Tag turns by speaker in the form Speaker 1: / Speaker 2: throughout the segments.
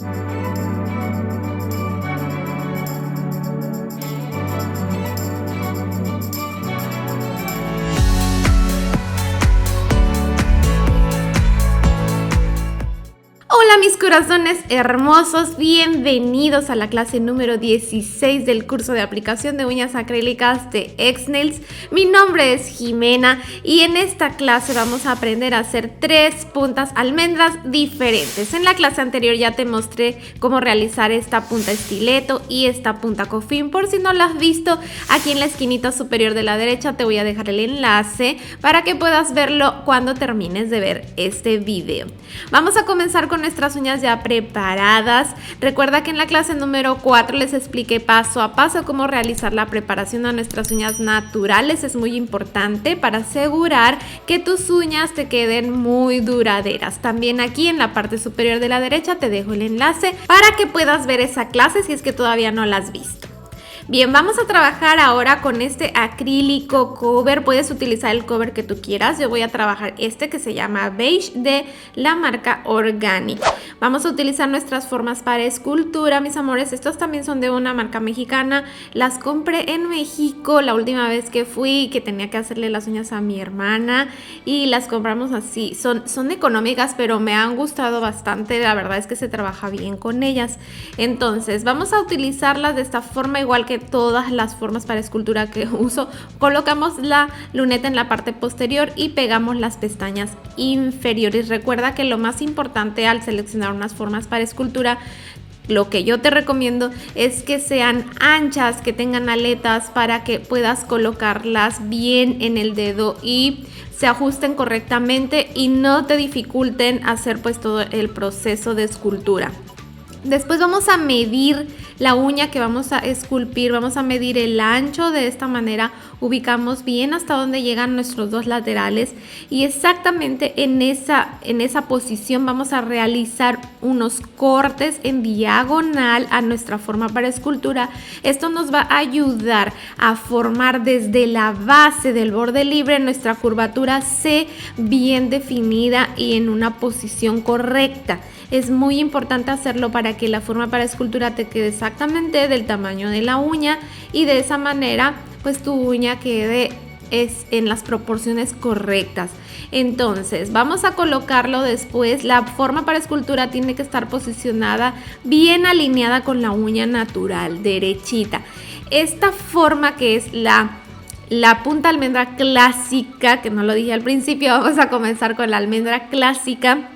Speaker 1: Hola mis corazones hermosos, bienvenidos a la clase número 16 del curso de aplicación de uñas acrílicas de X-Nails. Mi nombre es Jimena y en esta clase vamos a aprender a hacer 3 puntas almendras diferentes. En la clase anterior ya te mostré cómo realizar esta punta estileto y esta punta coffin. Por si no la has visto, aquí en la esquinita superior de la derecha te voy a dejar el enlace para que puedas verlo cuando termines de ver este video. Vamos a comenzar con nuestras uñas ya preparadas. Recuerda que en la clase número 4 les expliqué paso a paso cómo realizar la preparación de nuestras uñas naturales. Es muy importante para asegurar que tus uñas te queden muy duraderas. También aquí en la parte superior de la derecha te dejo el enlace para que puedas ver esa clase si es que todavía no la has visto. Bien, vamos a trabajar ahora con este acrílico cover. Puedes utilizar el cover que tú quieras. Yo voy a trabajar este que se llama Beige de la marca Organic. Vamos a utilizar nuestras formas para escultura, mis amores. Estos también son de una marca mexicana. Las compré en México la última vez que fui, que tenía que hacerle las uñas a mi hermana. Y las compramos así. Son económicas, pero me han gustado bastante. La verdad es que se trabaja bien con ellas. Entonces, vamos a utilizarlas de esta forma, igual que todas las formas para escultura que uso. Colocamos la luneta en la parte posterior y pegamos las pestañas inferiores. Recuerda que lo más importante al seleccionar unas formas para escultura, lo que yo te recomiendo es que sean anchas, que tengan aletas para que puedas colocarlas bien en el dedo y se ajusten correctamente y no te dificulten hacer pues todo el proceso de escultura. Después vamos a medir la uña que vamos a esculpir, vamos a medir el ancho. De esta manera ubicamos bien hasta donde llegan nuestros dos laterales y exactamente en esa posición vamos a realizar unos cortes en diagonal a nuestra forma para escultura. Esto nos va a ayudar a formar desde la base del borde libre nuestra curvatura C bien definida y en una posición correcta. Es muy importante hacerlo para que la forma para escultura te quede exactamente del tamaño de la uña y de esa manera pues tu uña quede en las proporciones correctas. Entonces vamos a colocarlo después. La forma para escultura tiene que estar posicionada bien alineada con la uña natural, derechita. Esta forma que es la punta almendra clásica, que no lo dije al principio, vamos a comenzar con la almendra clásica.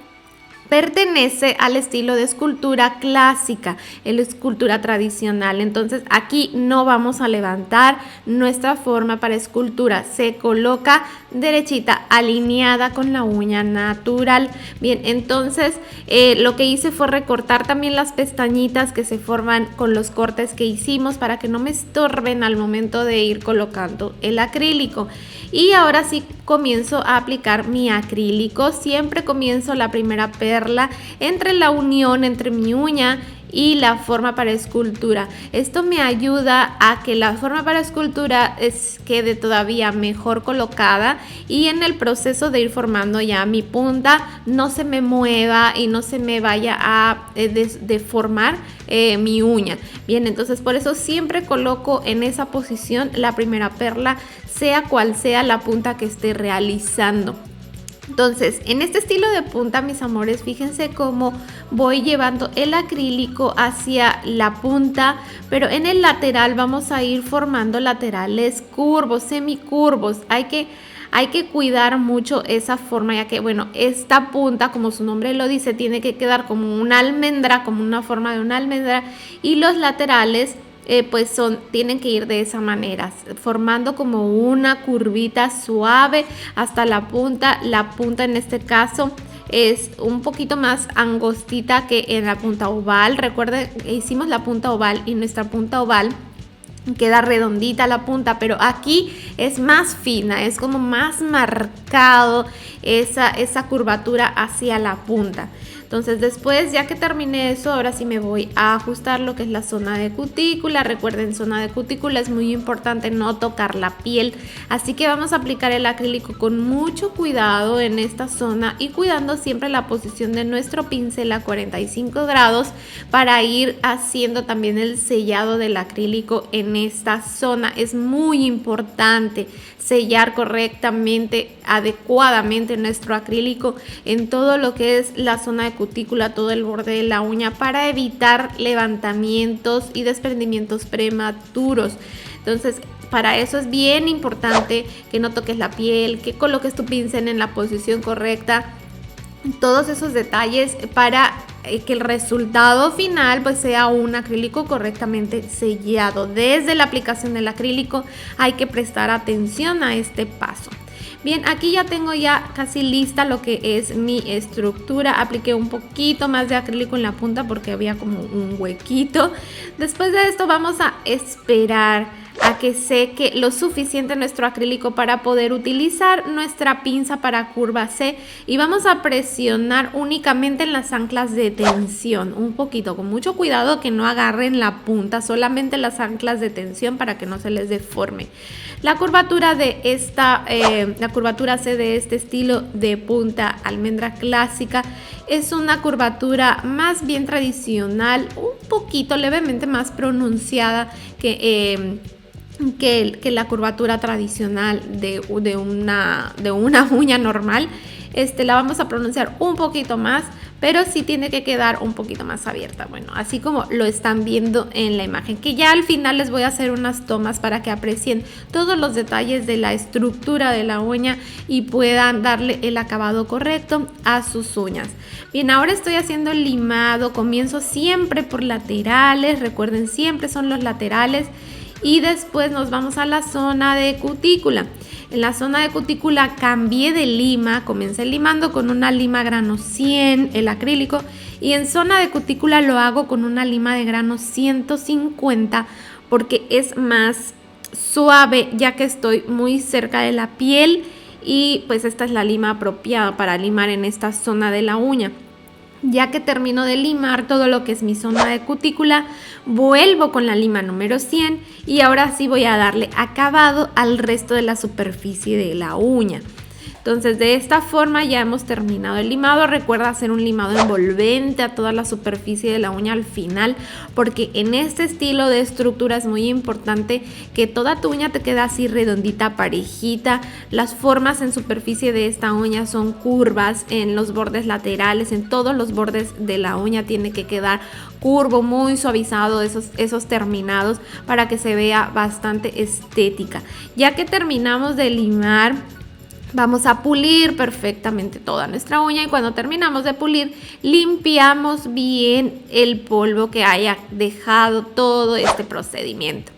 Speaker 1: Pertenece al estilo de escultura clásica, la escultura tradicional. Entonces aquí no vamos a levantar nuestra forma para escultura. Se coloca derechita, alineada con la uña natural. Bien, entonces lo que hice fue recortar también las pestañitas que se forman con los cortes que hicimos para que no me estorben al momento de ir colocando el acrílico. Y ahora sí comienzo a aplicar mi acrílico. Siempre comienzo la primera perla entre la unión entre mi uña y la forma para escultura. Esto me ayuda a que la forma para escultura quede todavía mejor colocada y en el proceso de ir formando ya mi punta no se me mueva y no se me vaya a deformar mi uña. Bien, entonces por eso siempre coloco en esa posición la primera perla, sea cual sea la punta que esté realizando. Entonces, en este estilo de punta, mis amores, fíjense cómo voy llevando el acrílico hacia la punta, pero en el lateral vamos a ir formando laterales curvos, semicurvos. Hay que cuidar mucho esa forma, ya que, bueno, esta punta, como su nombre lo dice, tiene que quedar como una almendra, como una forma de una almendra, y los laterales tienen que ir de esa manera, formando como una curvita suave hasta la punta. La punta en este caso es un poquito más angostita que en la punta oval. Recuerden que hicimos la punta oval y nuestra punta oval queda redondita la punta, pero aquí es más fina, es como más marcado esa curvatura hacia la punta. Entonces después, ya que terminé eso, ahora sí me voy a ajustar lo que es la zona de cutícula. Recuerden, zona de cutícula es muy importante no tocar la piel, así que vamos a aplicar el acrílico con mucho cuidado en esta zona y cuidando siempre la posición de nuestro pincel a 45 grados para ir haciendo también el sellado del acrílico en esta zona. Es muy importante sellar correctamente, adecuadamente nuestro acrílico en todo lo que es la zona de cutícula, todo el borde de la uña, para evitar levantamientos y desprendimientos prematuros. Entonces, para eso es bien importante que no toques la piel, que coloques tu pincel en la posición correcta, todos esos detalles para que el resultado final pues sea un acrílico correctamente sellado. Desde la aplicación del acrílico hay que prestar atención a este paso. Bien, aquí ya tengo ya casi lista lo que es mi estructura. Apliqué un poquito más de acrílico en la punta porque había como un huequito. Después de esto vamos a esperar a que seque lo suficiente nuestro acrílico para poder utilizar nuestra pinza para curva C, y vamos a presionar únicamente en las anclas de tensión, un poquito, con mucho cuidado que no agarren la punta, solamente las anclas de tensión para que no se les deforme. La curvatura de la curvatura C de este estilo de punta almendra clásica es una curvatura más bien tradicional, un poquito levemente más pronunciada que la curvatura tradicional de una uña normal. La vamos a pronunciar un poquito más, pero sí tiene que quedar un poquito más abierta. Bueno, así como lo están viendo en la imagen, que ya al final les voy a hacer unas tomas para que aprecien todos los detalles de la estructura de la uña y puedan darle el acabado correcto a sus uñas. Bien, ahora estoy haciendo el limado. Comienzo siempre por laterales, recuerden, siempre son los laterales. Y después nos vamos a la zona de cutícula. En la zona de cutícula cambié de lima, comencé limando con una lima grano 100 el acrílico, y en zona de cutícula lo hago con una lima de grano 150 porque es más suave, ya que estoy muy cerca de la piel, y pues esta es la lima apropiada para limar en esta zona de la uña. Ya que termino de limar todo lo que es mi zona de cutícula, vuelvo con la lima número 100 y ahora sí voy a darle acabado al resto de la superficie de la uña. Entonces, de esta forma ya hemos terminado el limado. Recuerda hacer un limado envolvente a toda la superficie de la uña al final, porque en este estilo de estructura es muy importante que toda tu uña te quede así redondita, parejita. Las formas en superficie de esta uña son curvas en los bordes laterales, en todos los bordes de la uña tiene que quedar curvo, muy suavizado esos terminados para que se vea bastante estética. Ya que terminamos de limar, vamos a pulir perfectamente toda nuestra uña, y cuando terminamos de pulir limpiamos bien el polvo que haya dejado todo este procedimiento.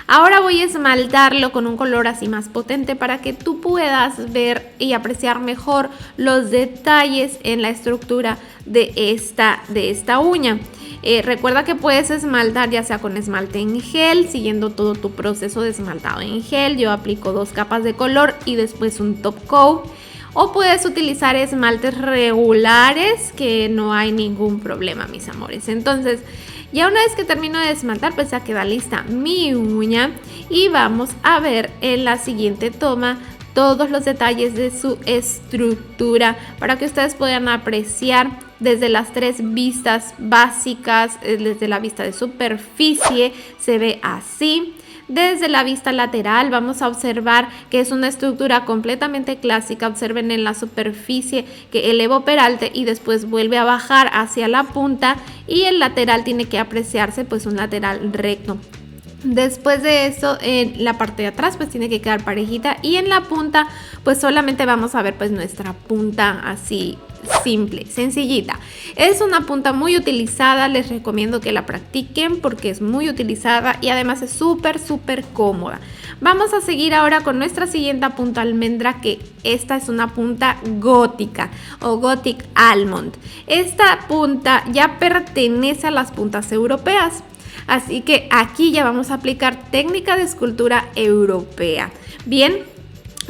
Speaker 1: Ahora voy a esmaltarlo con un color así más potente para que tú puedas ver y apreciar mejor los detalles en la estructura de esta uña. Recuerda que puedes esmaltar ya sea con esmalte en gel, siguiendo todo tu proceso de esmaltado en gel. Yo aplico 2 capas de color y después un top coat. O puedes utilizar esmaltes regulares, que no hay ningún problema, mis amores. Entonces, ya una vez que termino de esmaltar, pues ya queda lista mi uña. Y vamos a ver en la siguiente toma todos los detalles de su estructura para que ustedes puedan apreciar desde las 3 vistas básicas. Desde la vista de superficie se ve así. Desde la vista lateral vamos a observar que es una estructura completamente clásica. Observen en la superficie que elevo peralte y después vuelve a bajar hacia la punta, y el lateral tiene que apreciarse pues un lateral recto. Después de eso, en la parte de atrás pues tiene que quedar parejita, y en la punta pues solamente vamos a ver pues nuestra punta así simple, sencillita. Es una punta muy utilizada, les recomiendo que la practiquen porque es muy utilizada y además es súper cómoda. Vamos a seguir ahora con nuestra siguiente punta almendra, que esta es una punta gótica o Gothic Almond. Esta punta ya pertenece a las puntas europeas, así que aquí ya vamos a aplicar técnica de escultura europea. Bien,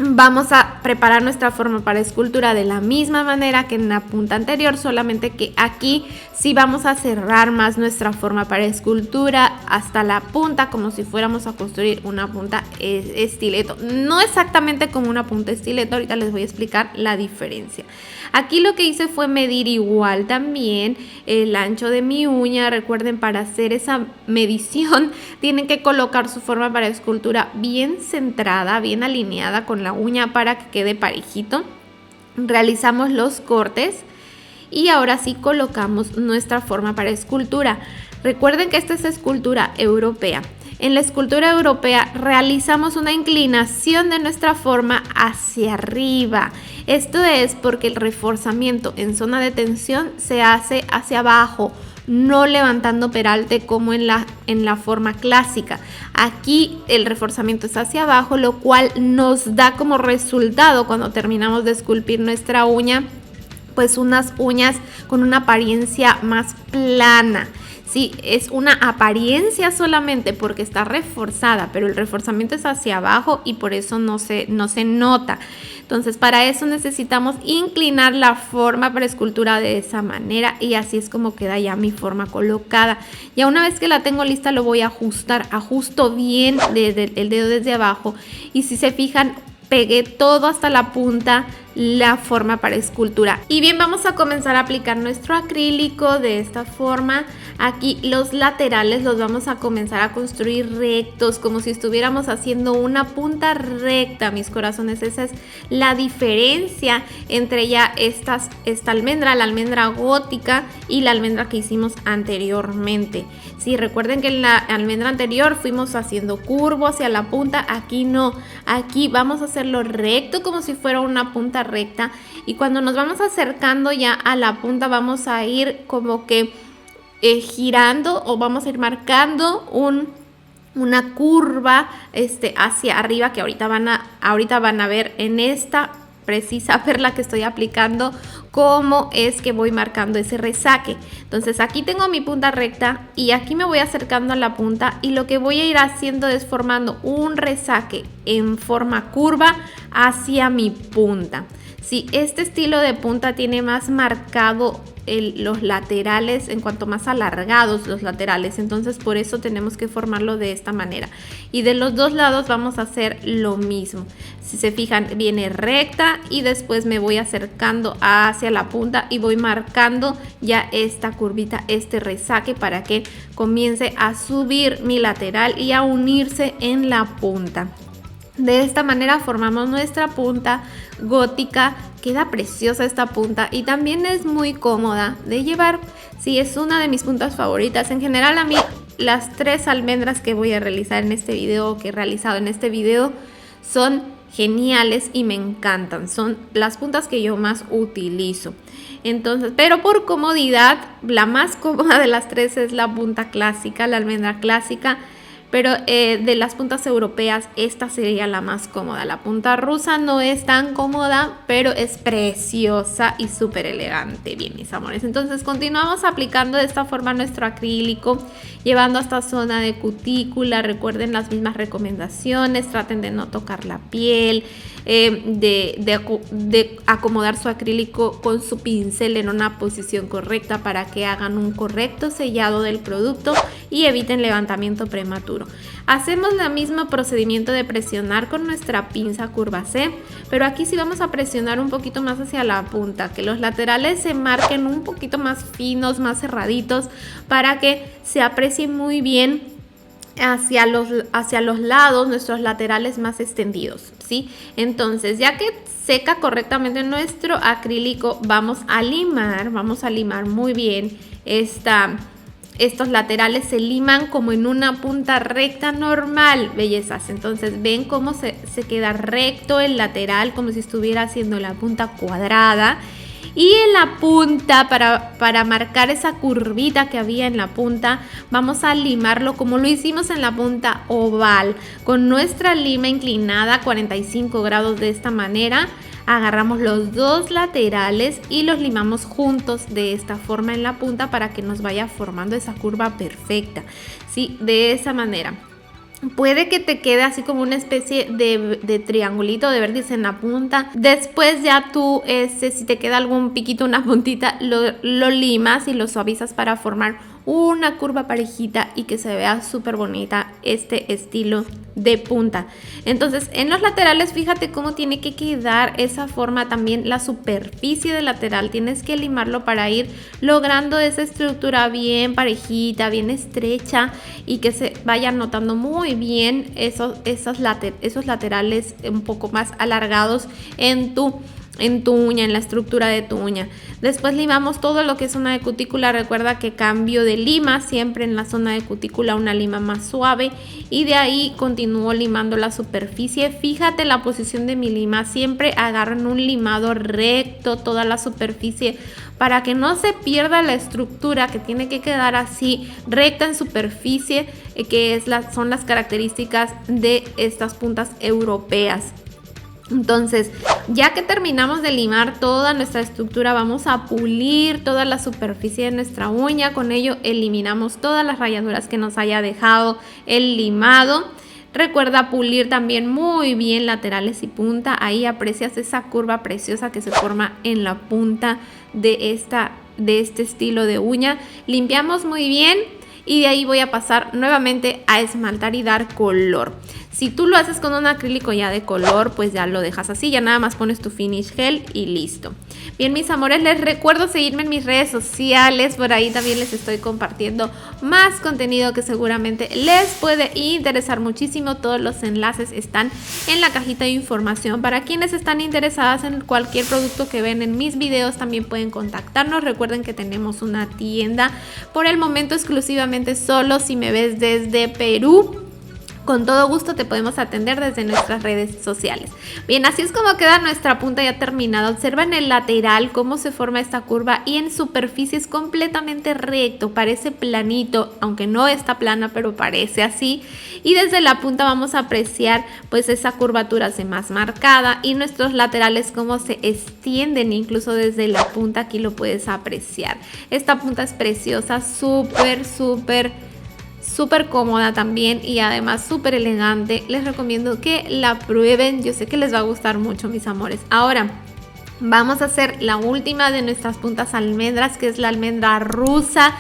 Speaker 1: vamos a preparar nuestra forma para escultura de la misma manera que en la punta anterior, solamente que aquí sí vamos a cerrar más nuestra forma para escultura hasta la punta, como si fuéramos a construir una punta estileto. No exactamente como una punta estileto, ahorita les voy a explicar la diferencia. Aquí lo que hice fue medir igual también el ancho de mi uña. Recuerden, para hacer esa medición tienen que colocar su forma para escultura bien centrada, bien alineada con la uña para que quede parejito. Realizamos los cortes y ahora sí colocamos nuestra forma para escultura. Recuerden que esta es escultura europea. En la escultura europea realizamos una inclinación de nuestra forma hacia arriba. Esto es porque el reforzamiento en zona de tensión se hace hacia abajo, no levantando peralte como en la forma clásica. Aquí el reforzamiento es hacia abajo, lo cual nos da como resultado, cuando terminamos de esculpir nuestra uña, pues unas uñas con una apariencia más plana. Sí, es una apariencia solamente porque está reforzada, pero el reforzamiento es hacia abajo y por eso no se nota. Entonces, para eso necesitamos inclinar la forma para escultura de esa manera, y así es como queda ya mi forma colocada. Ya una vez que la tengo lista, lo voy a ajustar. Ajusto bien desde el dedo desde abajo, y si se fijan, pegué todo hasta la punta la forma para escultura. Y bien, vamos a comenzar a aplicar nuestro acrílico de esta forma. Aquí los laterales los vamos a comenzar a construir rectos, como si estuviéramos haciendo una punta recta, mis corazones. Esa es la diferencia entre ya esta almendra, la almendra gótica, y la almendra que hicimos anteriormente. Sí, recuerden que en la almendra anterior fuimos haciendo curvo hacia la punta. Aquí no, aquí vamos a hacerlo recto, como si fuera una punta recta, y cuando nos vamos acercando ya a la punta vamos a ir como que girando, o vamos a ir marcando una curva hacia arriba, que ahorita van a ver en esta precisa perla que estoy aplicando cómo es que voy marcando ese resaque. Entonces aquí tengo mi punta recta y aquí me voy acercando a la punta, y lo que voy a ir haciendo es formando un resaque en forma curva hacia mi punta. Sí, este estilo de punta tiene más marcado los laterales, en cuanto más alargados los laterales, entonces por eso tenemos que formarlo de esta manera. Y de los dos lados vamos a hacer lo mismo. Si se fijan, viene recta y después me voy acercando hacia la punta y voy marcando ya esta curvita, este resaque, para que comience a subir mi lateral y a unirse en la punta. De esta manera formamos nuestra punta gótica. Queda preciosa esta punta y también es muy cómoda de llevar. Sí, es una de mis puntas favoritas. En general, a mí las 3 almendras que voy a realizar en este video, que he realizado en este video, son geniales y me encantan. Son las puntas que yo más utilizo. Entonces, pero por comodidad, la más cómoda de las 3 es la punta clásica, la almendra clásica. Pero de las puntas europeas, esta sería la más cómoda. La punta rusa no es tan cómoda, pero es preciosa y súper elegante. Bien, mis amores, entonces continuamos aplicando de esta forma nuestro acrílico, llevando hasta zona de cutícula. Recuerden las mismas recomendaciones, traten de no tocar la piel, de acomodar su acrílico con su pincel en una posición correcta para que hagan un correcto sellado del producto y eviten levantamiento prematuro. Hacemos el mismo procedimiento de presionar con nuestra pinza curva C, pero aquí sí vamos a presionar un poquito más hacia la punta, que los laterales se marquen un poquito más finos, más cerraditos, para que se aprecie muy bien hacia los lados, nuestros laterales más extendidos, ¿sí? Entonces, ya que seca correctamente nuestro acrílico, vamos a limar muy bien estos laterales. Se liman como en una punta recta normal, bellezas. Entonces ven cómo se queda recto el lateral, como si estuviera haciendo la punta cuadrada. Y en la punta, para marcar esa curvita que había en la punta, vamos a limarlo como lo hicimos en la punta oval, con nuestra lima inclinada a 45 grados. De esta manera agarramos los dos laterales y los limamos juntos de esta forma en la punta, para que nos vaya formando esa curva perfecta, ¿sí? De esa manera. Puede que te quede así como una especie de triangulito de vértice en la punta. Después ya tú, si te queda algún piquito, una puntita, lo limas y lo suavizas para formar una curva parejita y que se vea súper bonita este estilo de punta. Entonces en los laterales fíjate cómo tiene que quedar esa forma también. La superficie del lateral tienes que limarlo para ir logrando esa estructura bien parejita, bien estrecha y que se vayan notando muy bien esos laterales un poco más alargados en tu uña, en la estructura de tu uña. Después limamos todo lo que es zona de cutícula. Recuerda que cambio de lima siempre en la zona de cutícula, una lima más suave, y de ahí continúo limando la superficie. Fíjate la posición de mi lima, siempre agarran un limado recto toda la superficie para que no se pierda la estructura, que tiene que quedar así recta en superficie, que son las características de estas puntas europeas. Entonces, ya que terminamos de limar toda nuestra estructura, vamos a pulir toda la superficie de nuestra uña. Con ello eliminamos todas las rayaduras que nos haya dejado el limado. Recuerda pulir también muy bien laterales y punta. Ahí aprecias esa curva preciosa que se forma en la punta de este estilo de uña. Limpiamos muy bien y de ahí voy a pasar nuevamente a esmaltar y dar color. Si tú lo haces con un acrílico ya de color, pues ya lo dejas así, ya nada más pones tu finish gel y listo. Bien, mis amores, les recuerdo seguirme en mis redes sociales. Por ahí también les estoy compartiendo más contenido que seguramente les puede interesar muchísimo. Todos los enlaces están en la cajita de información. Para quienes están interesadas en cualquier producto que ven en mis videos, también pueden contactarnos. Recuerden que tenemos una tienda por el momento exclusivamente solo si me ves desde Perú. Con todo gusto te podemos atender desde nuestras redes sociales. Bien, así es como queda nuestra punta ya terminada. Observa en el lateral cómo se forma esta curva y en superficie es completamente recto, parece planito, aunque no está plana, pero parece así. Y desde la punta vamos a apreciar pues esa curvatura más marcada y nuestros laterales cómo se extienden, incluso desde la punta aquí lo puedes apreciar. Esta punta es preciosa, súper cómoda también y además súper elegante. Les recomiendo que la prueben, yo sé que les va a gustar mucho, mis amores. Ahora vamos a hacer la última de nuestras puntas almendras, que es la almendra rusa.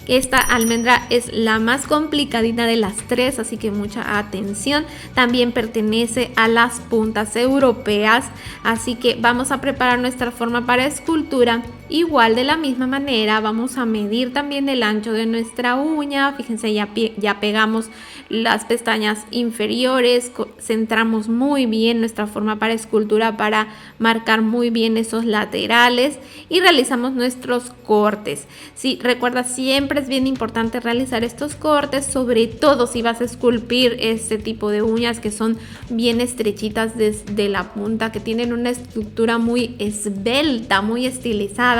Speaker 1: Esta almendra es la más complicadita de las tres, así que mucha atención. También pertenece a las puntas europeas, así que vamos a preparar nuestra forma para escultura. Igual de la misma manera vamos a medir también el ancho de nuestra uña. Fíjense, ya pegamos las pestañas inferiores, centramos muy bien nuestra forma para escultura para marcar muy bien esos laterales y realizamos nuestros cortes. Sí, recuerda, siempre es bien importante realizar estos cortes, sobre todo si vas a esculpir este tipo de uñas que son bien estrechitas desde la punta, que tienen una estructura muy esbelta, muy estilizada,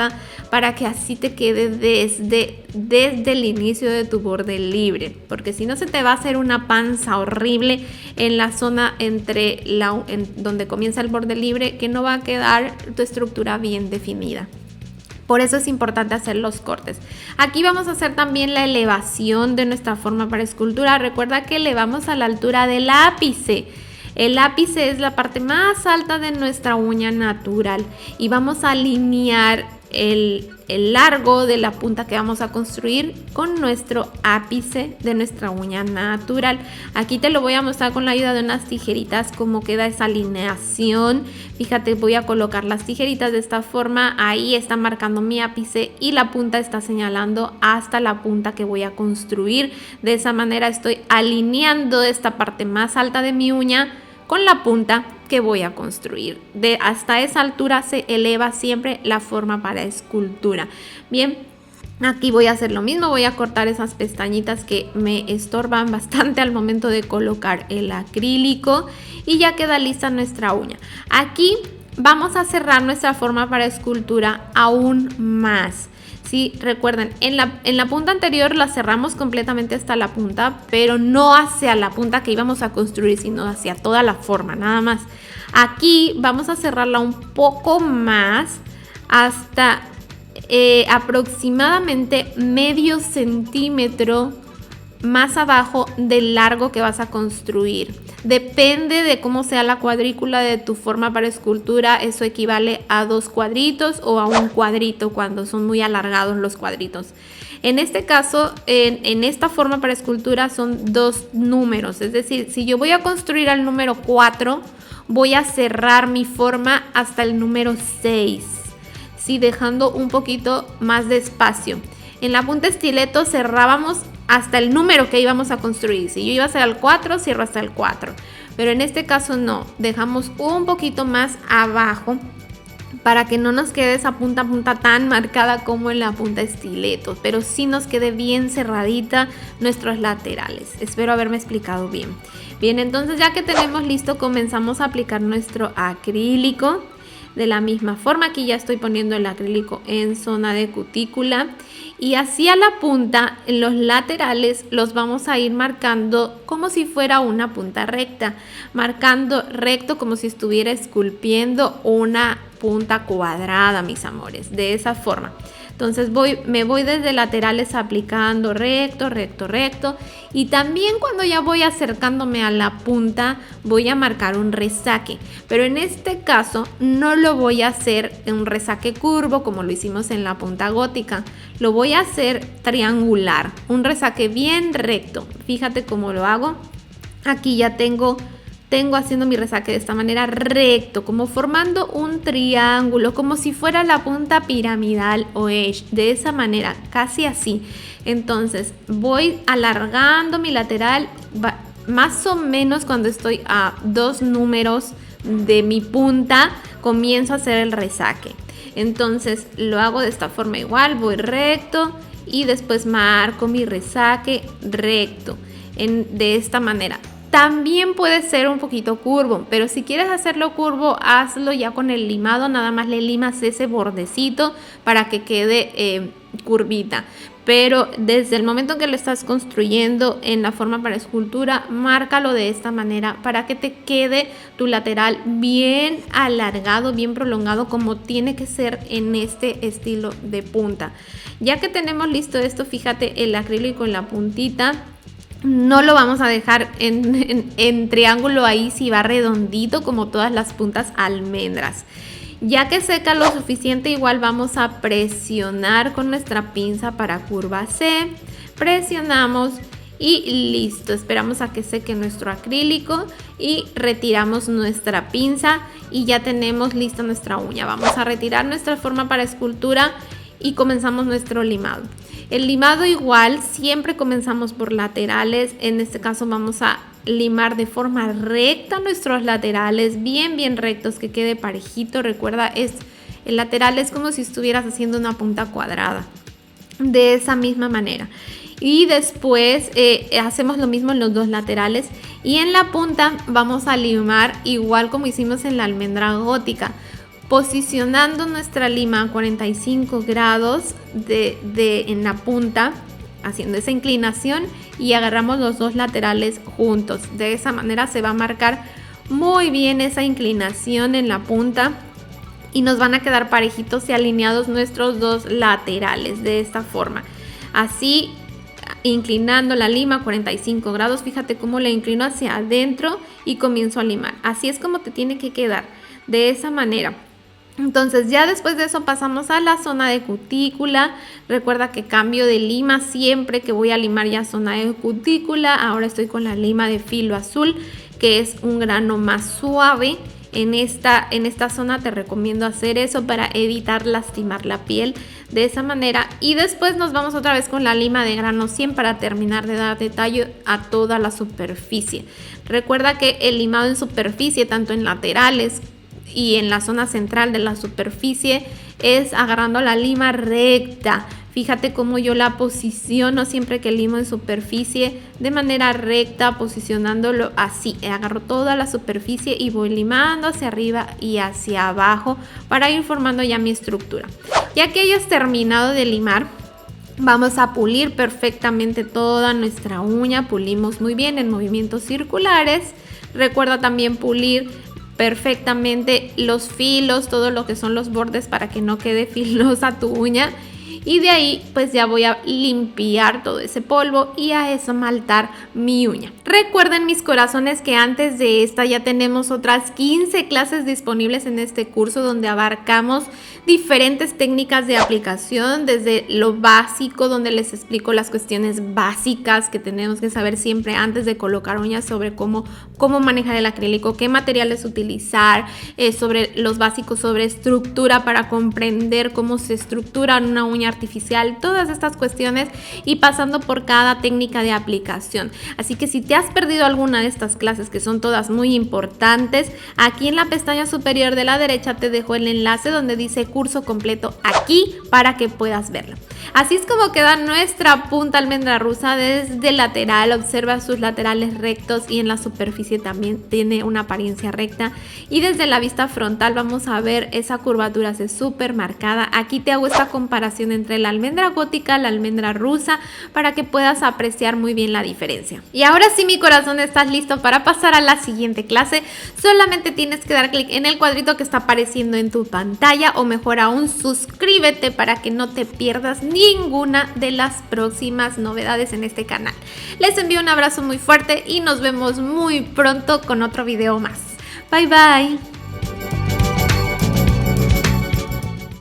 Speaker 1: para que así te quede desde el inicio de tu borde libre, porque si no se te va a hacer una panza horrible en la zona entre donde comienza el borde libre, que no va a quedar tu estructura bien definida. Por eso es importante hacer los cortes. Aquí vamos a hacer también la elevación de nuestra forma para escultura. Recuerda que elevamos a la altura del ápice. El ápice es la parte más alta de nuestra uña natural y vamos a alinear el largo de la punta que vamos a construir con nuestro ápice de nuestra uña natural. Aquí te lo voy a mostrar con la ayuda de unas tijeritas cómo queda esa alineación. Fíjate, voy a colocar las tijeritas de esta forma. Ahí está marcando mi ápice y la punta está señalando hasta la punta que voy a construir. De esa manera estoy alineando esta parte más alta de mi uña con la punta que voy a construir. Hasta esa altura se eleva siempre la forma para escultura. Bien, aquí voy a hacer lo mismo, voy a cortar esas pestañitas que me estorban bastante al momento de colocar el acrílico y ya queda lista nuestra uña. Aquí vamos a cerrar nuestra forma para escultura aún más. Sí, recuerden, en la punta anterior la cerramos completamente hasta la punta, pero no hacia la punta que íbamos a construir, sino hacia toda la forma, nada más. Aquí vamos a cerrarla un poco más hasta aproximadamente medio centímetro más abajo del largo que vas a construir. Depende de cómo sea la cuadrícula de tu forma para escultura, eso equivale a 2 cuadritos o a un cuadrito cuando son muy alargados los cuadritos. En este caso, en esta forma para escultura son 2 números, es decir, si yo voy a construir al número 4, voy a cerrar mi forma hasta el número 6, ¿sí? Dejando un poquito más de espacio. En la punta estileto cerrábamos hasta el número que íbamos a construir. Si yo iba a hacer al 4, cierro hasta el 4. Pero en este caso no, dejamos un poquito más abajo para que no nos quede esa punta tan marcada como en la punta estileto, pero sí nos quede bien cerradita nuestros laterales. Espero haberme explicado bien. Bien, entonces ya que tenemos listo, comenzamos a aplicar nuestro acrílico. De la misma forma, aquí ya estoy poniendo el acrílico en zona de cutícula y hacia la punta, en los laterales, los vamos a ir marcando como si fuera una punta recta, marcando recto como si estuviera esculpiendo una punta cuadrada, mis amores, de esa forma. Entonces me voy desde laterales aplicando recto, recto, recto, y también cuando ya voy acercándome a la punta voy a marcar un resaque, pero en este caso no lo voy a hacer en un resaque curvo como lo hicimos en la punta gótica, lo voy a hacer triangular, un resaque bien recto. Fíjate cómo lo hago. Aquí ya tengo haciendo mi resaque de esta manera recto, como formando un triángulo, como si fuera la punta piramidal o edge, de esa manera, casi así. Entonces voy alargando mi lateral, más o menos cuando estoy a 2 números de mi punta, comienzo a hacer el resaque. Entonces lo hago de esta forma igual, voy recto y después marco mi resaque recto, de esta manera. También puede ser un poquito curvo, pero si quieres hacerlo curvo, hazlo ya con el limado, nada más le limas ese bordecito para que quede curvita. Pero desde el momento en que lo estás construyendo en la forma para escultura, márcalo de esta manera para que te quede tu lateral bien alargado, bien prolongado, como tiene que ser en este estilo de punta. Ya que tenemos listo esto, fíjate el acrílico en la puntita. No lo vamos a dejar en triángulo ahí, si va redondito como todas las puntas almendras. Ya que seca lo suficiente, igual vamos a presionar con nuestra pinza para curva C. Presionamos y listo. Esperamos a que seque nuestro acrílico y retiramos nuestra pinza y ya tenemos lista nuestra uña. Vamos a retirar nuestra forma para escultura y comenzamos nuestro limado. El limado igual, siempre comenzamos por laterales. En este caso vamos a limar de forma recta nuestros laterales, bien rectos, que quede parejito. Recuerda, el lateral es como si estuvieras haciendo una punta cuadrada, de esa misma manera. Y después hacemos lo mismo en los 2 laterales y en la punta vamos a limar igual como hicimos en la almendra gótica, posicionando nuestra lima a 45 grados en la punta, haciendo esa inclinación, y agarramos los 2 laterales juntos. De esa manera se va a marcar muy bien esa inclinación en la punta y nos van a quedar parejitos y alineados nuestros 2 laterales de esta forma. Así, inclinando la lima a 45 grados, fíjate cómo la inclino hacia adentro y comienzo a limar. Así es como te tiene que quedar, de esa manera. Entonces ya después de eso pasamos a la zona de cutícula. Recuerda que cambio de lima siempre que voy a limar ya zona de cutícula. Ahora estoy con la lima de filo azul, que es un grano más suave. En esta zona te recomiendo hacer eso para evitar lastimar la piel de esa manera. Y después nos vamos otra vez con la lima de grano 100 para terminar de dar detalle a toda la superficie. Recuerda que el limado en superficie, tanto en laterales y en la zona central de la superficie, es agarrando la lima recta. Fíjate cómo yo la posiciono siempre que limo en superficie, de manera recta, posicionándolo así. Agarro toda la superficie y voy limando hacia arriba y hacia abajo para ir formando ya mi estructura. Ya que hayas terminado de limar, vamos a pulir perfectamente toda nuestra uña. Pulimos muy bien en movimientos circulares. Recuerda también pulir perfectamente los filos, todo lo que son los bordes, para que no quede filosa tu uña. y de ahí pues ya voy a limpiar todo ese polvo y a esmaltar mi uña. Recuerden, mis corazones, que antes de esta ya tenemos otras 15 clases disponibles en este curso donde abarcamos diferentes técnicas de aplicación, desde lo básico, donde les explico las cuestiones básicas que tenemos que saber siempre antes de colocar uñas, sobre cómo manejar el acrílico, qué materiales utilizar, sobre los básicos, sobre estructura para comprender cómo se estructura una uña artificial, todas estas cuestiones, y pasando por cada técnica de aplicación. Así que si te has perdido alguna de estas clases, que son todas muy importantes, aquí en la pestaña superior de la derecha te dejo el enlace donde dice curso completo aquí para que puedas verlo. Así es como queda nuestra punta almendra rusa desde el lateral. Observa sus laterales rectos y en la superficie también tiene una apariencia recta, y desde la vista frontal vamos a ver esa curvatura súper marcada. Aquí te hago esta comparación entre la almendra gótica y la almendra rusa para que puedas apreciar muy bien la diferencia. Y ahora sí, mi corazón, estás listo para pasar a la siguiente clase. Solamente tienes que dar clic en el cuadrito que está apareciendo en tu pantalla, o mejor aún, suscríbete para que no te pierdas ninguna de las próximas novedades en este canal. Les envío un abrazo muy fuerte y nos vemos muy pronto con otro video más. Bye bye.